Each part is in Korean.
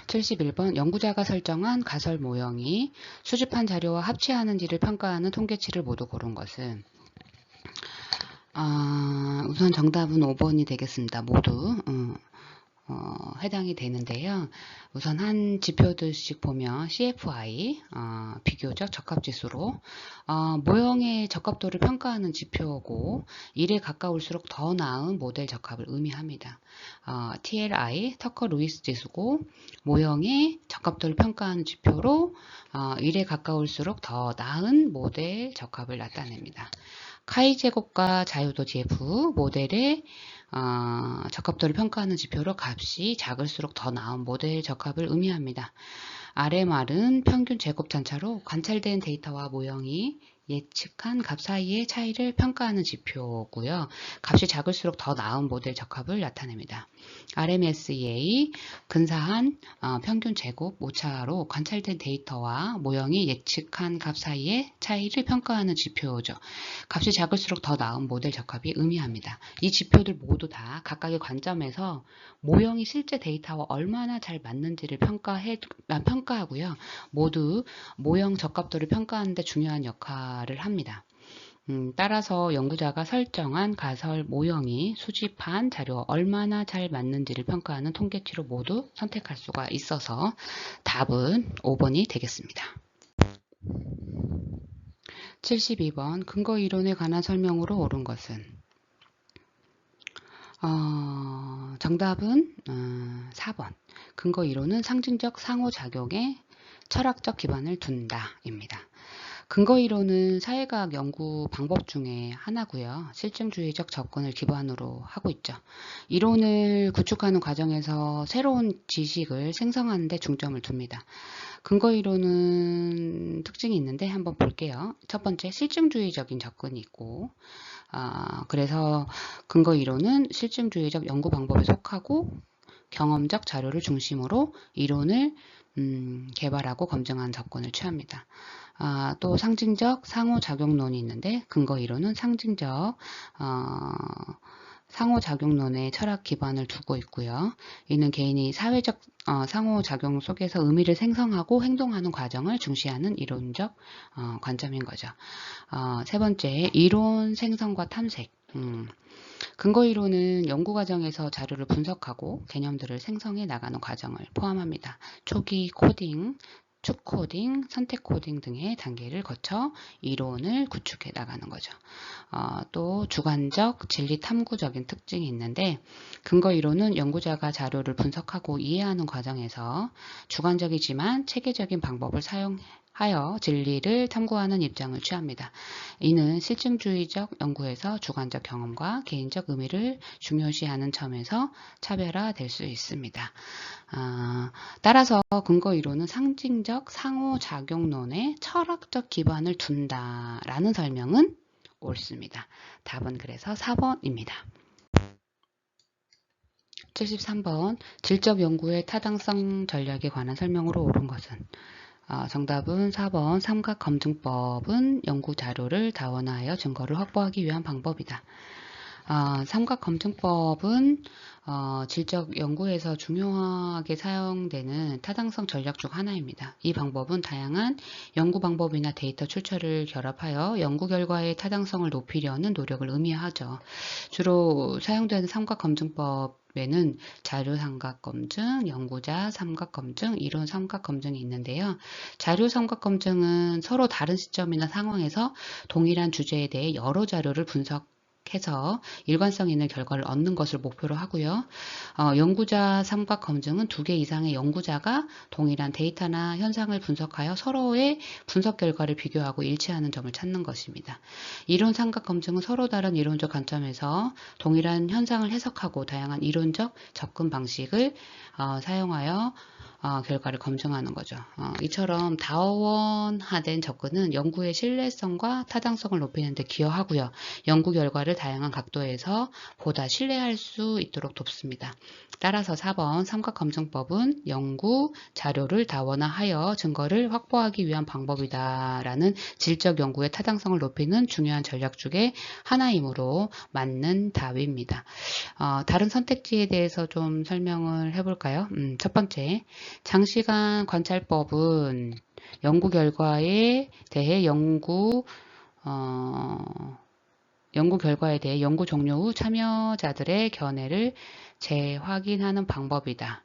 71번 연구자가 설정한 가설 모형이 수집한 자료와 합치하는지를 평가하는 통계치를 모두 고른 것은 우선 정답은 5번이 되겠습니다. 모두 해당이 되는데요. 우선 한 지표들씩 보면 CFI 비교적 적합지수로 모형의 적합도를 평가하는 지표고 1에 가까울수록 더 나은 모델 적합을 의미합니다. TLI 터커 루이스 지수고 모형의 적합도를 평가하는 지표로 1에 가까울수록 더 나은 모델 적합을 나타냅니다. 카이 제곱과 자유도 GF 모델의 적합도를 평가하는 지표로 값이 작을수록 더 나은 모델 적합을 의미합니다. RMR은 평균 제곱 잔차로 관찰된 데이터와 모형이 예측한 값 사이의 차이를 평가하는 지표고요. 값이 작을수록 더 나은 모델 적합을 나타냅니다. RMSEA 근사한 평균 제곱 오차로 관찰된 데이터와 모형이 예측한 값 사이의 차이를 평가하는 지표죠. 값이 작을수록 더 나은 모델 적합이 의미합니다. 이 지표들 모두 다 각각의 관점에서 모형이 실제 데이터와 얼마나 잘 맞는지를 평가하고요. 모두 모형 적합도를 평가하는 데 중요한 역할을 합니다. 따라서 연구자가 설정한 가설 모형이 수집한 자료와 얼마나 잘 맞는지를 평가하는 통계치로 모두 선택할 수가 있어서 답은 5번이 되겠습니다. 72번 근거 이론에 관한 설명으로 옳은 것은 정답은 4번 근거 이론은 상징적 상호작용에 철학적 기반을 둔다입니다. 근거 이론은 사회과학 연구 방법 중에 하나고요. 실증주의적 접근을 기반으로 하고 있죠. 이론을 구축하는 과정에서 새로운 지식을 생성하는 데 중점을 둡니다. 근거 이론은 특징이 있는데 한번 볼게요. 첫 번째, 실증주의적인 접근이 있고 그래서 근거 이론은 실증주의적 연구 방법에 속하고 경험적 자료를 중심으로 이론을 개발하고 검증한 접근을 취합니다. 또 상징적 상호작용론이 있는데 근거 이론은 상징적 상호작용론의 철학 기반을 두고 있고요. 이는 개인이 사회적 상호작용 속에서 의미를 생성하고 행동하는 과정을 중시하는 이론적 관점인 거죠. 세 번째, 이론 생성과 탐색. 근거 이론은 연구 과정에서 자료를 분석하고 개념들을 생성해 나가는 과정을 포함합니다. 초기 코딩, 축 코딩, 선택 코딩 등의 단계를 거쳐 이론을 구축해 나가는 거죠. 또 주관적, 진리 탐구적인 특징이 있는데 근거 이론은 연구자가 자료를 분석하고 이해하는 과정에서 주관적이지만 체계적인 방법을 사용하여 진리를 탐구하는 입장을 취합니다. 이는 실증주의적 연구에서 주관적 경험과 개인적 의미를 중요시하는 점에서 차별화될 수 있습니다. 따라서 근거 이론은 상징적 상호작용론에 철학적 기반을 둔다라는 설명은 옳습니다. 답은 그래서 4번입니다. 73번 질적 연구의 타당성 전략에 관한 설명으로 옳은 것은 정답은 4번 삼각검증법은 연구 자료를 다원화하여 증거를 확보하기 위한 방법이다. 삼각검증법은 질적 연구에서 중요하게 사용되는 타당성 전략 중 하나입니다. 이 방법은 다양한 연구 방법이나 데이터 출처를 결합하여 연구 결과의 타당성을 높이려는 노력을 의미하죠. 주로 사용되는 삼각검증법에는 자료 삼각검증, 연구자 삼각검증, 이론 삼각검증이 있는데요. 자료 삼각검증은 서로 다른 시점이나 상황에서 동일한 주제에 대해 여러 자료를 분석해서 일관성 있는 결과를 얻는 것을 목표로 하고요. 연구자 삼각 검증은 2개 이상의 연구자가 동일한 데이터나 현상을 분석하여 서로의 분석 결과를 비교하고 일치하는 점을 찾는 것입니다. 이론 삼각 검증은 서로 다른 이론적 관점에서 동일한 현상을 해석하고 다양한 이론적 접근 방식을 사용하여 결과를 검증하는 거죠. 이처럼 다원화된 접근은 연구의 신뢰성과 타당성을 높이는 데 기여하고요. 연구 결과를 다양한 각도에서 보다 신뢰할 수 있도록 돕습니다. 따라서 4번 삼각검증법은 연구 자료를 다원화하여 증거를 확보하기 위한 방법이다라는 질적 연구의 타당성을 높이는 중요한 전략 중에 하나이므로 맞는 답입니다. 다른 선택지에 대해서 좀 설명을 해볼까요? 첫 번째, 장시간 관찰법은 연구 결과에 대해 연구 결과에 대해 연구 종료 후 참여자들의 견해를 재확인하는 방법이다.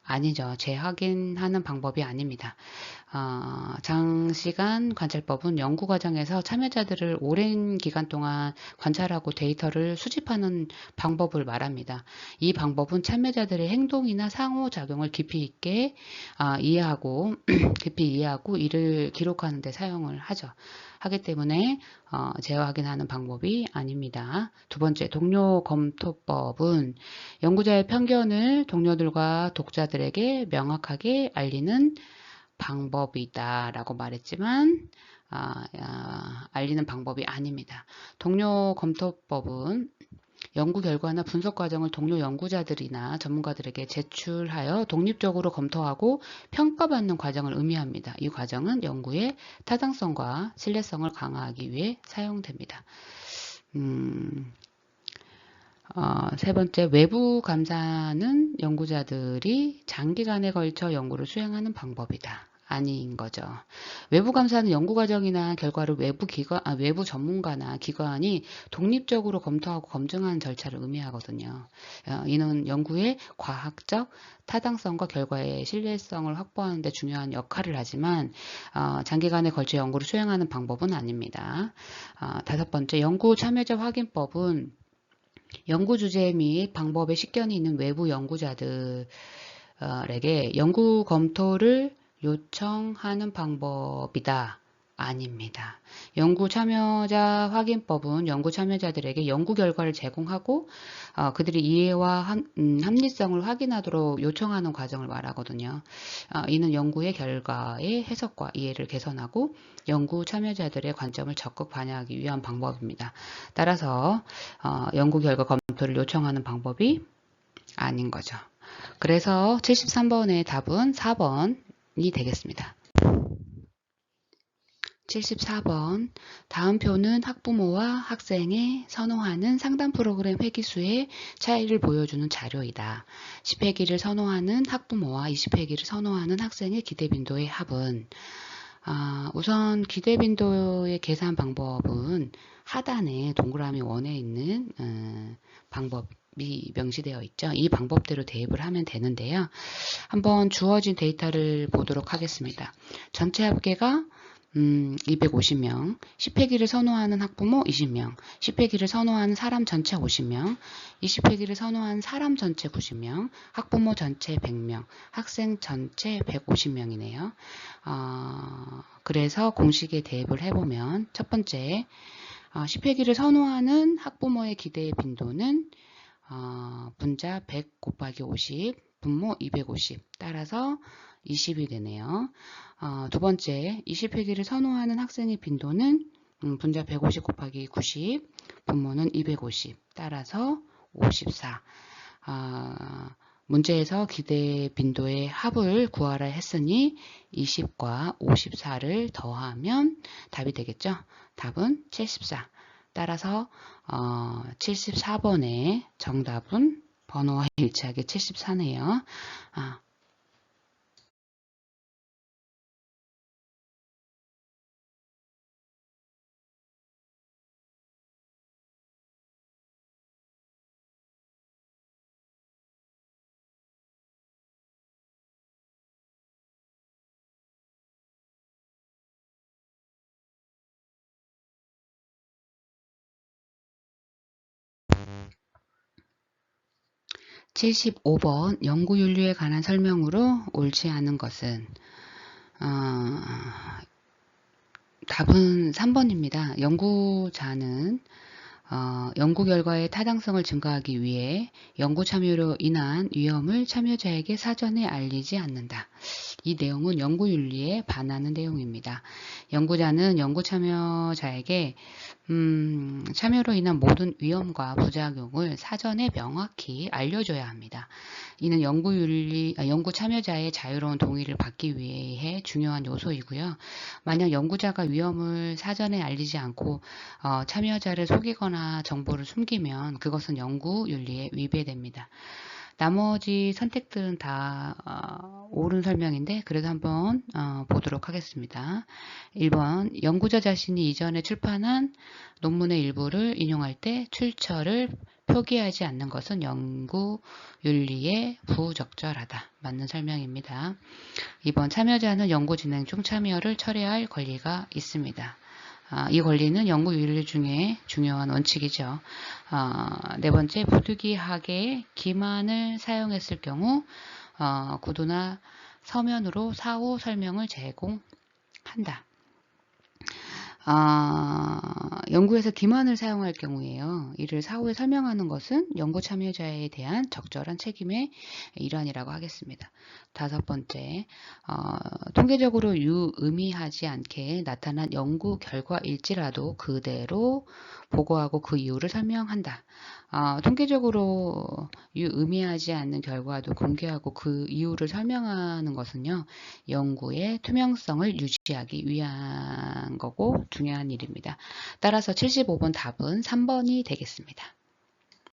아니죠. 재확인하는 방법이 아닙니다. 장시간 관찰법은 연구 과정에서 참여자들을 오랜 기간 동안 관찰하고 데이터를 수집하는 방법을 말합니다. 이 방법은 참여자들의 행동이나 상호작용을 깊이 있게 이해하고 깊이 이해하고 이를 기록하는 데 사용을 하기 때문에 재확인하는 방법이 아닙니다. 두 번째, 동료 검토법은 연구자의 편견을 동료들과 독자들에게 명확하게 알리는 방법이다 라고 말했지만 알리는 방법이 아닙니다. 동료 검토법은 연구 결과나 분석 과정을 동료 연구자들이나 전문가들에게 제출하여 독립적으로 검토하고 평가받는 과정을 의미합니다. 이 과정은 연구의 타당성과 신뢰성을 강화하기 위해 사용됩니다. 세 번째, 외부 감사는 연구자들이 장기간에 걸쳐 연구를 수행하는 방법이다. 아닌 거죠. 외부 감사는 연구 과정이나 결과를 외부 전문가나 기관이 독립적으로 검토하고 검증하는 절차를 의미하거든요. 이는 연구의 과학적 타당성과 결과의 신뢰성을 확보하는 데 중요한 역할을 하지만 장기간에 걸쳐 연구를 수행하는 방법은 아닙니다. 다섯 번째, 연구 참여자 확인법은 연구 주제 및 방법에 식견이 있는 외부 연구자들에게 연구 검토를 요청하는 방법이다. 아닙니다. 연구 참여자 확인법은 연구 참여자들에게 연구 결과를 제공하고 그들의 이해와 합리성을 확인하도록 요청하는 과정을 말하거든요. 이는 연구의 결과의 해석과 이해를 개선하고 연구 참여자들의 관점을 적극 반영하기 위한 방법입니다. 따라서 연구 결과 검토를 요청하는 방법이 아닌 거죠. 그래서 73번의 답은 4번이 되겠습니다. 74번 다음 표는 학부모와 학생의 선호하는 상담 프로그램 회기수의 차이를 보여주는 자료이다. 10회기를 선호하는 학부모와 20회기를 선호하는 학생의 기대빈도의 합은 우선 기대빈도의 계산 방법은 하단에 동그라미 원에 있는 방법이 명시되어 있죠. 이 방법대로 대입을 하면 되는데요. 한번 주어진 데이터를 보도록 하겠습니다. 전체 합계가 250명, 10회기를 선호하는 학부모 20명, 10회기를 선호하는 사람 전체 50명, 20회기를 선호하는 사람 전체 90명, 학부모 전체 100명, 학생 전체 150명이네요. 그래서 공식에 대입을 해보면 첫 번째, 10회기를 선호하는 학부모의 기대 빈도는 분자 100 곱하기 50, 분모 250 따라서 20이 되네요. 두 번째, 20회기를 선호하는 학생의 빈도는 분자 150 곱하기 90, 분모는 250 따라서 54. 문제에서 기대 빈도의 합을 구하라 했으니 20과 54를 더하면 답이 되겠죠. 답은 74. 따라서 74번의 정답은 번호와 일치하게 74네요. (75번) 연구윤리에 관한 설명으로 옳지 않은 것은 답은 3번입니다. 연구자는 연구 결과의 타당성을 증가하기 위해 연구 참여로 인한 위험을 참여자에게 사전에 알리지 않는다. 이 내용은 연구윤리에 반하는 내용입니다. 연구자는 연구 참여자에게 참여로 인한 모든 위험과 부작용을 사전에 명확히 알려줘야 합니다. 이는 연구 참여자의 자유로운 동의를 받기 위해 중요한 요소이고요. 만약 연구자가 위험을 사전에 알리지 않고 참여자를 속이거나 정보를 숨기면 그것은 연구윤리에 위배됩니다. 나머지 선택들은 다 옳은 설명인데 그래도 한번 보도록 하겠습니다. 1번 연구자 자신이 이전에 출판한 논문의 일부를 인용할 때 출처를 표기하지 않는 것은 연구윤리에 부적절하다. 맞는 설명입니다. 2번 참여자는 연구 진행 중 참여를 철회할 권리가 있습니다. 이 권리는 연구윤리 중에 중요한 원칙이죠. 네 번째, 부득이하게 기만을 사용했을 경우 구두나 서면으로 사후 설명을 제공한다. 연구에서 기만을 사용할 경우에요. 이를 사후에 설명하는 것은 연구 참여자에 대한 적절한 책임의 일환이라고 하겠습니다. 다섯 번째, 통계적으로 유의미하지 않게 나타난 연구 결과일지라도 그대로 보고하고 그 이유를 설명한다. 통계적으로 유의미하지 않는 결과도 공개하고 그 이유를 설명하는 것은요, 연구의 투명성을 유지하기 위한 거고 중요한 일입니다. 따라서 75번 답은 3번이 되겠습니다.